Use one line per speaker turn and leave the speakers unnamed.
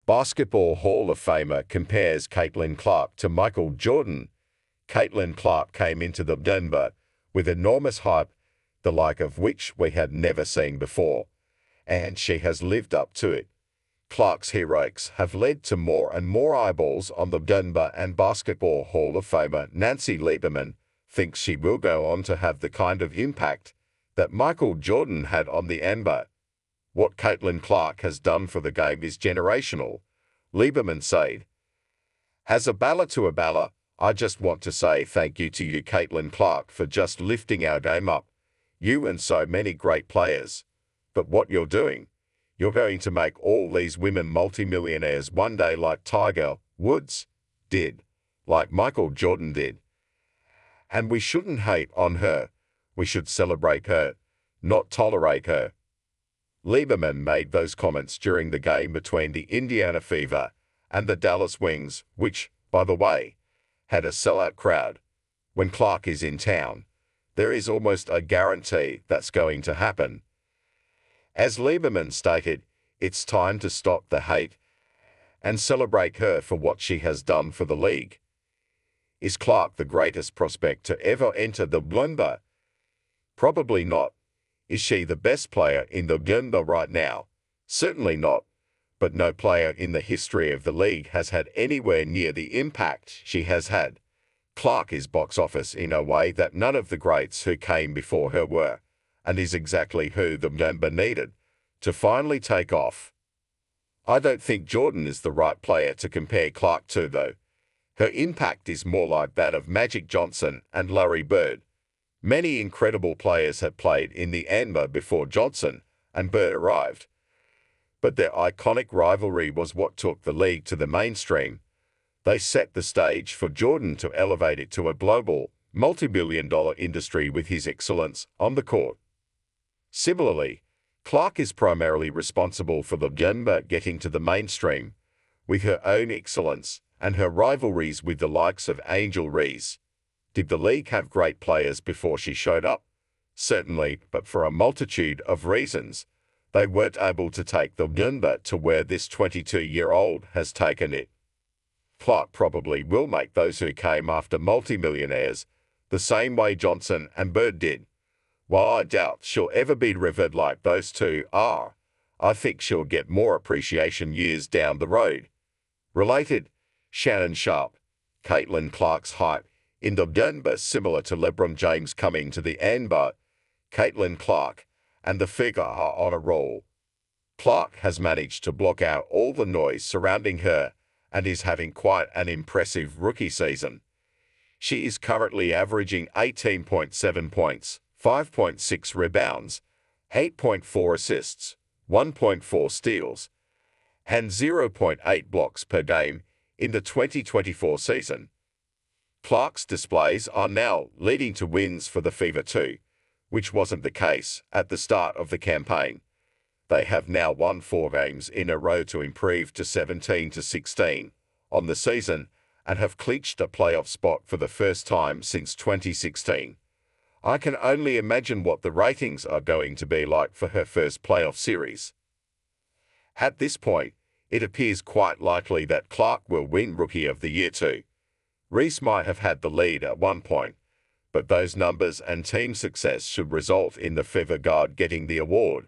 Basketball Hall of Famer compares Caitlin Clark to Michael Jordan. Caitlin Clark came into the Denver with enormous hype, the like of which we had never seen before, and she has lived up to it. Clark's heroics have led to more and more eyeballs on the Denver, and Basketball Hall of Famer Nancy Lieberman thinks she will go on to have the kind of impact that Michael Jordan had on the NBA. What Caitlin Clark has done for the game is generational, Lieberman said. As a baller to a baller, I just want to say thank you to you, Caitlin Clark, for just lifting our game up. You and so many great players. But what you're doing, you're going to make all these women multimillionaires one day, like Tiger Woods did, like Michael Jordan did. And we shouldn't hate on her. We should celebrate her, not tolerate her. Lieberman made those comments during the game between the Indiana Fever and the Dallas Wings, which, by the way, had a sellout crowd. When Clark is in town, there is almost a guarantee that's going to happen. As Lieberman stated, it's time to stop the hate and celebrate her for what she has done for the league. Is Clark the greatest prospect to ever enter the NBA? Probably not. Is she the best player in the NBA right now? Certainly not. But no player in the history of the league has had anywhere near the impact she has had. Clark is box office in a way that none of the greats who came before her were, and is exactly who the NBA needed to finally take off. I don't think Jordan is the right player to compare Clark to, though. Her impact is more like that of Magic Johnson and Larry Bird. Many incredible players had played in the NBA before Johnson and Bird arrived, but their iconic rivalry was what took the league to the mainstream. They set the stage for Jordan to elevate it to a global, multi-billion-dollar industry with his excellence on the court. Similarly, Clark is primarily responsible for the NBA getting to the mainstream, with her own excellence and her rivalries with the likes of Angel Reese. Did the league have great players before she showed up? Certainly, but for a multitude of reasons, they weren't able to take the NBA to where this 22-year-old has taken it. Clark probably will make those who came after multimillionaires the same way Johnson and Bird did. While I doubt she'll ever be revered like those two are, I think she'll get more appreciation years down the road. Related, Shannon Sharpe. Caitlin Clark's hype in the NBA similar to LeBron James coming to the NBA. Caitlin Clark and the figure are on a roll. Clark has managed to block out all the noise surrounding her and is having quite an impressive rookie season. She is currently averaging 18.7 points, 5.6 rebounds, 8.4 assists, 1.4 steals, and 0.8 blocks per game in the 2024 season. Clark's displays are now leading to wins for the Fever too, which wasn't the case at the start of the campaign. They have now won 4 games in a row to improve to 17-16 on the season and have clinched a playoff spot for the first time since 2016. I can only imagine what the ratings are going to be like for her first playoff series. At this point, it appears quite likely that Clark will win Rookie of the Year too. Reese might have had the lead at one point, but those numbers and team success should result in the Fever guard getting the award.